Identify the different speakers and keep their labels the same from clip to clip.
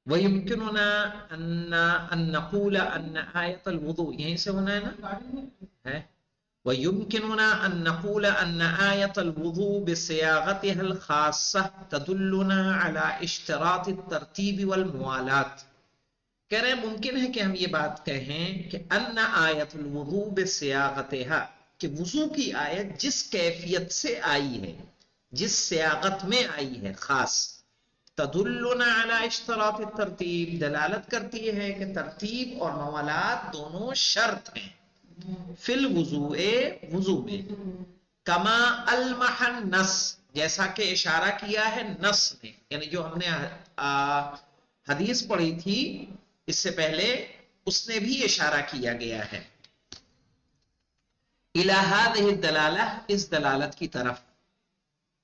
Speaker 1: وَيُمْكِنُنَا أَن نَقُولَ أَنَّ آيَةَ الْوُضُوءِ یہیں سے ہونا ہے نا وَيُمْكِنُنَا أَن نَقُولَ أَنَّ آيَةَ الْوُضُوءِ بِصِيَاغَتِهَا الْخَاصَّةِ تَدُلُّنَا عَلَى اشْتِرَاطِ التَّرْتِيبِ وَالْمُوَالَاةِ کہہ رہے ہیں ممکن ہے کہ ہم یہ بات کہیں کہ ان آیت الوضوء بصیاغتها کہ وضو کی آیت جس کیفیت سے آئی ہے جس سیاغت میں آئی ہے خاص تدلنا علی اشتراط الترتیب دلالت کرتی ہے کہ ترتیب اور موالات دونوں شرط ہیں فی الوضوء وضو میں کما المح النص جیسا کہ اشارہ کیا ہے نص نے یعنی جو ہم نے حدیث پڑھی تھی اس سے پہلے اس نے بھی اشارہ کیا گیا ہے الی ہذہ الدلالہ اس دلالت کی طرف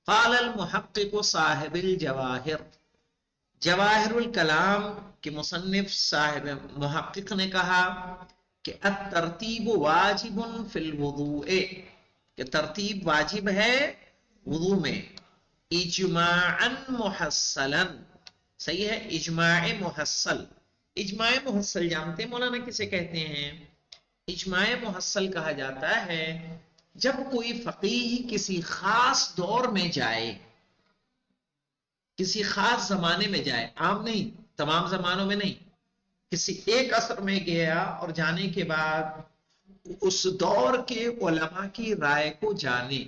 Speaker 1: قال المحقق صاحب الجواہر جواہر الکلام کے مصنف صاحب محقق نے کہا کہ الترتیب واجب فی الوضوء کہ ترتیب واجب ہے وضو میں اجماعا محصلا صحیح ہے اجماع محصل اجماع محصل جانتے ہیں مولانا کسے کہتے ہیں اجماع محصل کہا جاتا ہے جب کوئی فقیہ کسی خاص دور میں جائے کسی خاص زمانے میں جائے عام نہیں تمام زمانوں میں نہیں کسی ایک عصر میں گیا اور جانے کے بعد اس دور کے علماء کی رائے کو جانے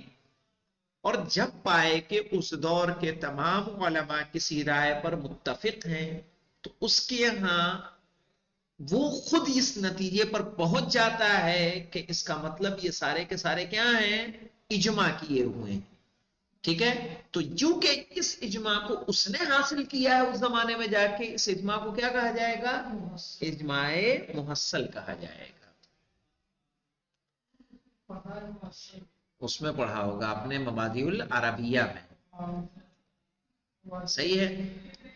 Speaker 1: اور جب پائے کہ اس دور کے تمام علماء کسی رائے پر متفق ہیں تو اس کے ہاں وہ خود اس نتیجے پر پہنچ جاتا ہے کہ اس کا مطلب یہ سارے کے سارے کیا ہیں اجماع کیے ہوئے ہیں ٹھیک ہے تو جو کہ اس اجماع کو اس نے حاصل کیا ہے اس زمانے میں جا کے اس اجماع کو کیا کہا جائے گا اجماع محصل کہا جائے گا اس میں پڑھا ہوگا آپ نے مبادئ العربیہ میں صحیح ہے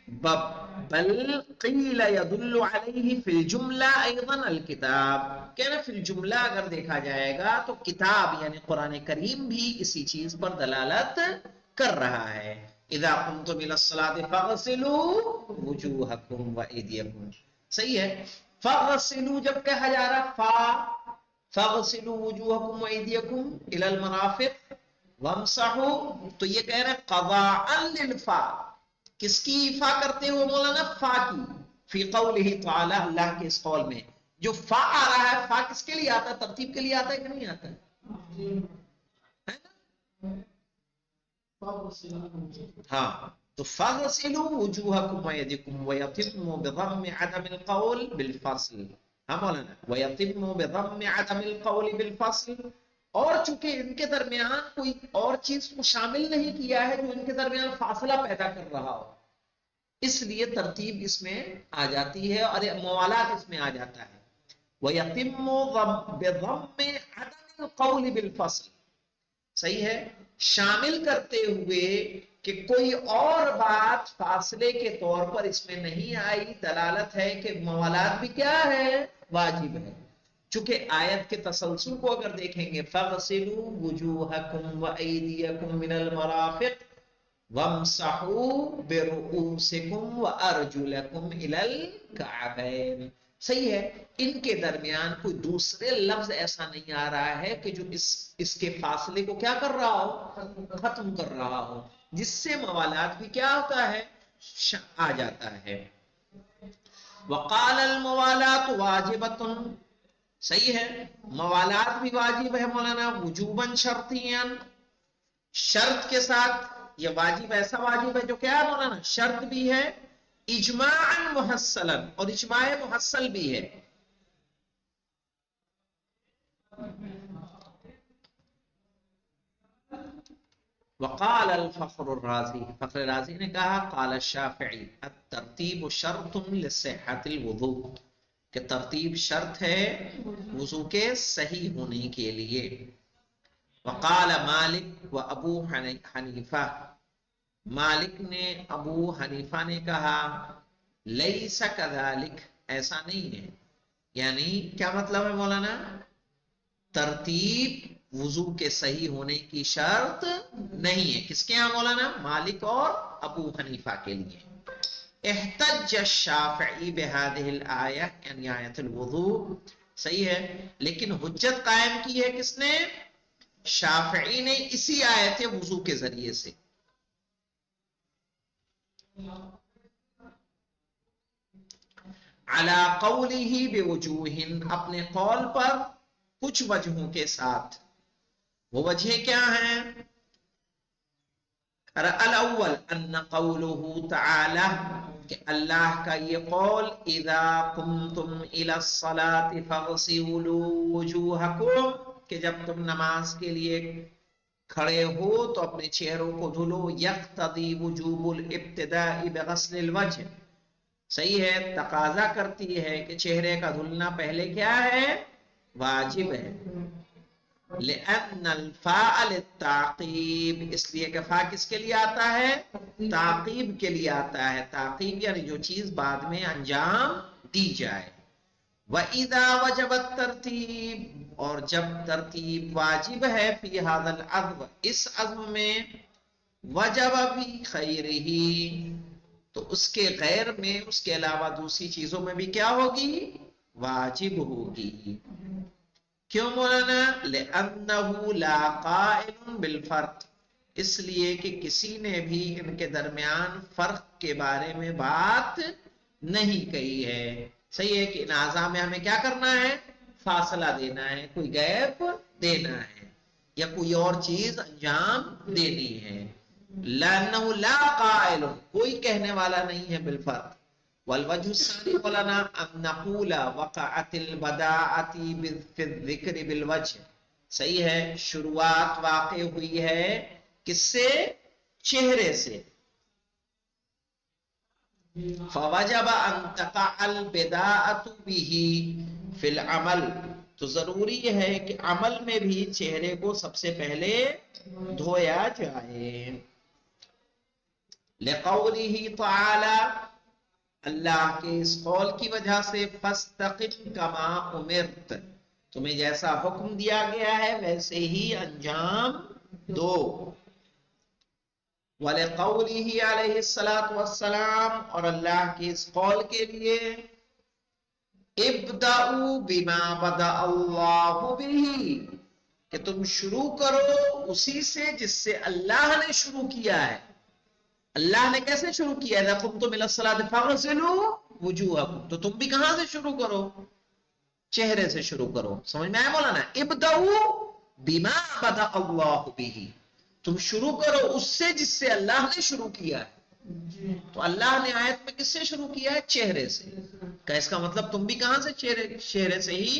Speaker 1: بل قیل يدل علیہ فی الجملہ ایضا الکتاب کہنا فی الجملہ اگر دیکھا جائے گا تو کتاب یعنی قرآن کریم بھی اسی چیز پر دلالت کر رہا ہے اذا قمتم الى الصلاة فاغسلوا وجوہکم وایدیکم صحیح ہے فاغسلوا جب کہا جا رہا فاغسلوا وجوہکم وایدیکم الى المرافق وامسحوا تو یہ کہہ رہے قضاء للفا کس کی فا کرتے ہوئے مولانا فا کی فی قولہ تعالی اللہ کے اس قول میں جو فا آ رہا ہے فا کس کے لیے آتا ہے ترتیب کے لیے آتا ہے کہ نہیں آتا ہے ہاں تو فاغسلوا وجوہکم وایدیکم ویتموا بضم عدم القول بالفصل ہاں مولانا ویتموا بضم عدم القول بالفصل اور چونکہ ان کے درمیان کوئی اور چیز کو شامل نہیں کیا ہے جو ان کے درمیان فاصلہ پیدا کر رہا ہو اس لیے ترتیب اس میں آ جاتی ہے اور موالات اس میں آ جاتا ہے وَيَتِمُّ بِضَمِّ عَدَمِ الْقَوْلِ بِالْفَصْلِ صحیح ہے شامل کرتے ہوئے کہ کوئی اور بات فاصلے کے طور پر اس میں نہیں آئی دلالت ہے کہ موالات بھی کیا ہے واجب ہے چونکہ آیت کے تسلسل کو اگر دیکھیں گے فَغْسِلُوا وُجُوهَكُمْ وَأَيْدِيَكُمْ مِنَ الْمَرَافِقِ وَامْسَحُوا بِرُؤُوسِكُمْ وَأَرْجُلَكُمْ إِلَى الْكَعْبَيْنِ صحیح ہے ان کے درمیان کوئی دوسرے لفظ ایسا نہیں آ رہا ہے کہ جو اس کے فاصلے کو کیا کر رہا ہو ختم کر رہا ہو جس سے موالات بھی کیا ہوتا ہے آ جاتا ہے وَقَالَ الْمُوَالَاتُ وَاجِبَةٌ صحیح ہے موالات بھی واجب ہے مولانا وجوباً شرطیاً شرط کے ساتھ یہ واجب ایسا واجب ہے جو کیا ہے مولانا شرط بھی ہے اجماعاً محصلاً اور اجماع محصل بھی ہے وقال الفخر الرازی فخر رازی نے کہا قال الشافعی الترتیب شرط لصحة الوضوء کہ ترتیب شرط ہے وضو کے صحیح ہونے کے لیے وقال مالک و ابو حنیفہ مالک نے ابو حنیفہ نے کہا لیس کذالک ایسا نہیں ہے یعنی کیا مطلب ہے مولانا ترتیب وضو کے صحیح ہونے کی شرط نہیں ہے کس کے ہاں مولانا مالک اور ابو حنیفہ کے لیے احتج الشافعی بهذه الآیہ، یعنی آیت الوضوء، صحیح ہے، لیکن حجت قائم کی ہے کس نے؟ شافعی نے، اسی آیت وضو کے ذریعے سے۔ علی قولہ بوجوہ، اپنے قول پر کچھ وجہوں کے ساتھ۔ وہ وجہ کیا ہیں؟ الاول ان قوله تعالی، کہ اللہ کا یہ قول، اذا قمتم الى الصلاة فاغسلوا وجوہکم، کہ جب تم نماز کے لیے کھڑے ہو تو اپنے چہروں کو دھلو، یقتضی وجوب الابتداء بغسل الوجہ، صحیح ہے، تقاضا کرتی ہے کہ چہرے کا دھلنا پہلے کیا ہے؟ واجب ہے۔ لأن الفاء للتعقیب، اس لیے کہ فا کس کے لیے آتا ہے؟ تعقیب کے لیے آتا ہے۔ تعقیب یعنی جو چیز بعد میں انجام دی جائے۔ وَإِذَا وَجَبَ التَّرْتِيب، اور جب ترتیب واجب ہے، فی هذا العظم، اس عظم میں، وجب فی خیرہ، تو اس کے غیر میں، اس کے علاوہ دوسری چیزوں میں بھی کیا ہوگی؟ واجب ہوگی۔ کیوں مولانا؟ لأنه لا قائل بالفرق، اس لیے کہ کسی نے بھی ان کے درمیان فرق کے بارے میں بات نہیں کہی ہے۔ صحیح ہے کہ ان اعضاء میں ہمیں کیا کرنا ہے؟ فاصلہ دینا ہے، کوئی گیپ دینا ہے، یا کوئی اور چیز انجام دینی ہے۔ لأنه لا قائل، کوئی کہنے والا نہیں ہے بالفرق۔ والوجہ الثانی مولانا ان نقول وقعت البداعۃ فی الذکر بالوجہ، صحیح ہے، شروعات واقع ہوئی ہے کس سے؟ چہرے سے۔ فوجب ان تقع البداعۃ بہ فی العمل، تو ضروری ہے کہ عمل میں بھی چہرے کو سب سے پہلے دھویا جائے۔ لقولہ تعالی، اللہ کے اس قول کی وجہ سے، فَاسْتَقِمْ كَمَا أُمِرْتَ، تمہیں جیسا حکم دیا گیا ہے ویسے ہی انجام دو۔ وَلِقَوْلِهِ علیہ الصلاۃ والسلام، اور اللہ کے اس قول کے لیے، ابدأوا بما بدأ اللہ بہ، کہ تم شروع کرو اسی سے جس سے اللہ نے شروع کیا ہے۔ اللہ نے کیسے شروع کیا ہے؟ قمتم الی الصلاۃ فاغسلوا وجوہکم، تو تم بھی کہاں سے شروع کرو؟ چہرے سے شروع کرو۔ سمجھ میں آیا مولانا؟ ابدؤوا بما بدأ اللہ بہ، تم شروع کرو اس سے جس سے اللہ نے شروع کیا ہے۔ تو اللہ نے آیت میں کس سے شروع کیا ہے؟ چہرے سے۔ کہ اس کا مطلب تم بھی کہاں سے؟ چہرے سے ہی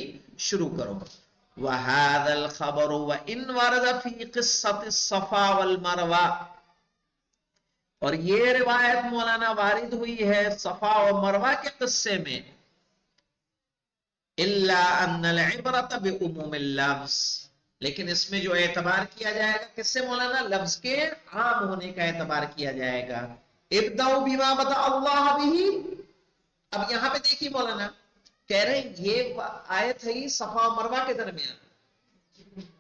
Speaker 1: شروع کرو۔ وَهَذَا الْخَبَرُ وَإِنْ وَرَدَ فِي قِصَّةِ الصَّفَا وَالْمَرْوَةِ، اور یہ روایت مولانا وارد ہوئی ہے صفا و مروہ کے قصے میں، الا ان العبرۃ بعموم اللفظ، لیکن اس میں جو اعتبار کیا جائے گا کس سے مولانا؟ لفظ کے عام ہونے کا اعتبار کیا جائے گا۔ ابدؤوا بما بدأ اللہ بہ، اب یہاں پہ دیکھیے مولانا کہہ رہے ہیں یہ آیت ہے صفا و مروہ کے درمیان،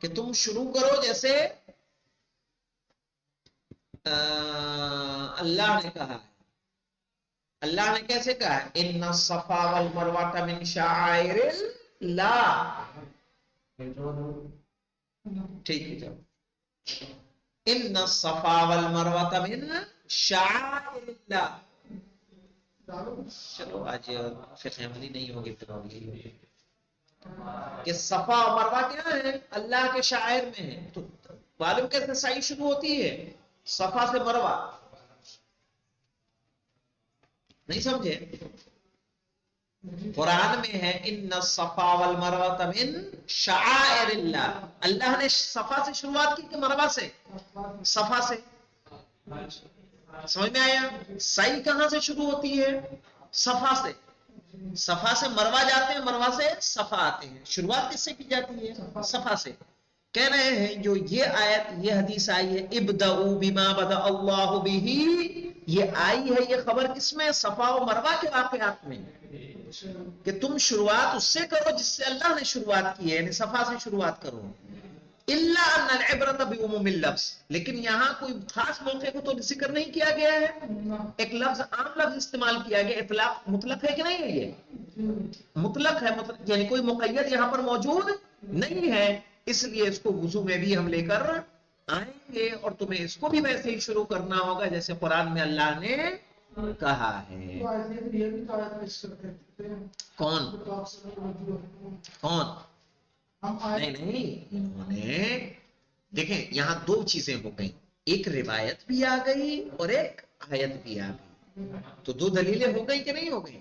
Speaker 1: کہ تم شروع کرو جیسے اللہ نے کہا ہے۔ اللہ نے کیسے کہا ہے؟ ان الصفا والمروہ من شعائر اللہ، ٹھیک ہے جب ان الصفا والمروہ من شعائر اللہ، چلو آج فقہ عملی نہیں ہوگی، پھر ہوگی کہ صفا و مروہ کیا ہے؟ اللہ کے شعائر میں ہے۔ تو معلوم کیسے سعی شروع ہوتی ہے؟ صفا سے مروہ، نہیں سمجھے؟ قرآن میں ہے ان الصفا والمروہ من شعائر اللہ، اللہ نے صفا سے شروعات کی کہ مروہ سے؟ صفا سے۔ سمجھ میں آیا؟ سعی کہاں سے شروع ہوتی ہے؟ صفا سے۔ صفا سے مروہ جاتے ہیں، مروہ سے صفا آتے ہیں، شروعات کس سے کی جاتی ہے؟ صفا سے۔ کہہ رہے ہیں جو یہ آیت، یہ حدیث آئی ہے ابدؤوا بما بدأ اللہ بہ، یہ آئی ہے، یہ خبر کس میں؟ صفا و مروہ کے واقعات میں، کہ تم شروعات اس سے کرو جس سے اللہ نے شروعات کی ہے، یعنی صفا سے شروعات کرو۔ الا ان العبرۃ بعموم اللفظ، لیکن یہاں کوئی خاص موقع کو تو ذکر نہیں کیا گیا ہے، ایک لفظ عام لفظ استعمال کیا گیا، اطلاق مطلق ہے کہ نہیں ہے، یہ مطلق ہے، مطلق یعنی کوئی مقید یہاں پر موجود نہیں ہے، اس لیے اس کو وضو میں بھی ہم لے کر آئیں گے، اور تمہیں اس کو بھی ویسے ہی شروع کرنا ہوگا جیسے قرآن میں اللہ نے کہا ہے۔ کون کون؟ نہیں نہیں، انہوں نے دیکھیں یہاں دو چیزیں ہو گئی، ایک روایت بھی آ گئی اور ایک آیت بھی آ گئی، تو دو دلیلیں ہو گئی کہ نہیں ہو گئی،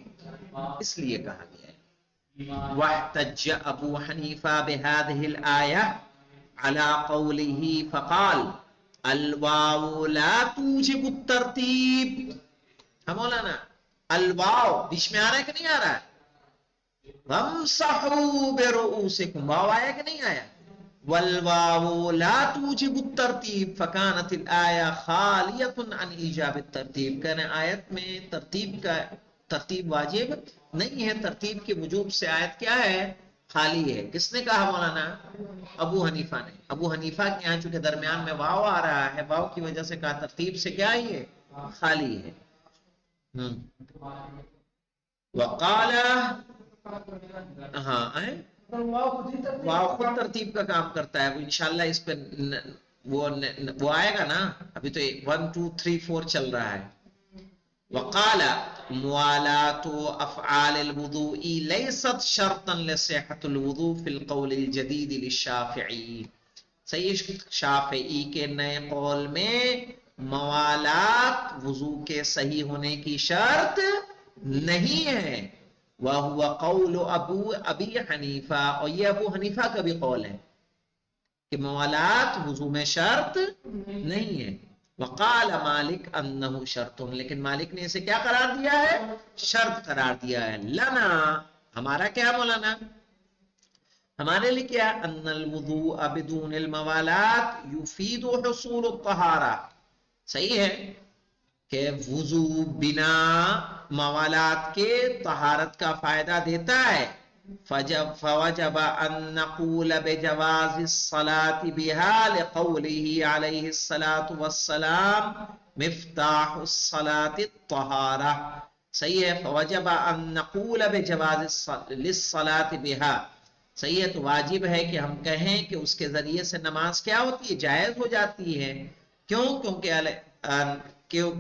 Speaker 1: اس لیے کہا گیا ہے واحتج ابو حنیفہ بهذه الآیہ على قوله فقال الواو لا توجب الترتیب۔ ہاں مولانا، الواو بیچ میں آ رہا ہے کہ نہیں آ رہا ہے، وَامْسَحُوا بِرُؤُوسِكُمْ، واو آیا کہ نہیں آیا، والواو لا توجب الترتیب فکانت الآیہ خالیۃ عن ایجاب الترتیب، کہنے آیت میں ترتیب واجب نہیں ہے، ترتیب کے وجوب سے آیت کیا ہے، خالی ہے۔ کس نے کہا مولانا؟ ابو حنیفہ نے۔ ابو حنیفہ کے یہاں چونکہ درمیان میں واو آ رہا ہے، واو کی وجہ سے کہا ترتیب سے کیا ہی ہے، خالی ہے۔ وقال، ہاں واو خود ترتیب کا کام کرتا ہے، وہ انشاءاللہ اس پہ وہ آئے گا نا، ابھی تو 1 2 3 4 چل رہا ہے۔ وقال موالات افعال الوضوء ليست شرطا لصحة الوضوء في القول الجديد للشافعي، صحیح، شافعی کے نئے قول میں موالات وضو کے صحیح ہونے کی شرط نہیں ہے، وَهُوَ قَوْلُ ابی حنیفہ، اور یہ ابو حنیفہ کا بھی قول ہے کہ موالات وضو میں شرط نہیں ہے۔ وقال مالک انہ شرط، لیکن مالک نے اسے کیا قرار دیا ہے، شرط قرار دیا ہے۔ لنا، ہمارا کیا مولانا، ہمارے لیے کیا، ان الوضوء بدون الموالات یفید حصول الطہارہ، صحیح ہے کہ وضو بنا موالات کے طہارت کا فائدہ دیتا ہے، فوجب ان نقول بجواز الصلاة بها لقوله عليه الصلاة والسلام مفتاح الصلاة الطہارہ، صحیح ہے، فوجب ان نقول بجواز للصلاة بها، صحیح ہے، تو واجب ہے کہ ہم کہیں کہ اس کے ذریعے سے نماز کیا ہوتی ہے، جائز ہو جاتی ہے۔ کیوں؟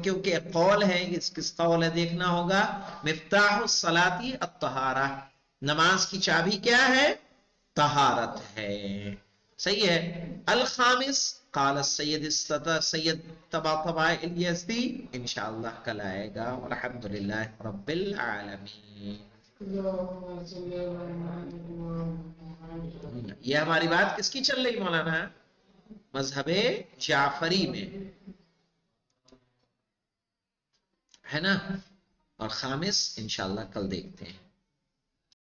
Speaker 1: کیونکہ قول ہے، کس قول ہے دیکھنا ہوگا، مفتاح الصلاۃ الطہارہ، نماز کی چابی کیا ہے، طہارت ہے، صحیح ہے۔ الخامس قال سید طباطبائی الیزدی، انشاءاللہ کل آئے گا، والحمدللہ رب العالمین۔ یہ ہماری بات کس کی چل رہی مولانا، مذہب جعفری میں ہے نا، اور خامس انشاءاللہ کل دیکھتے ہیں۔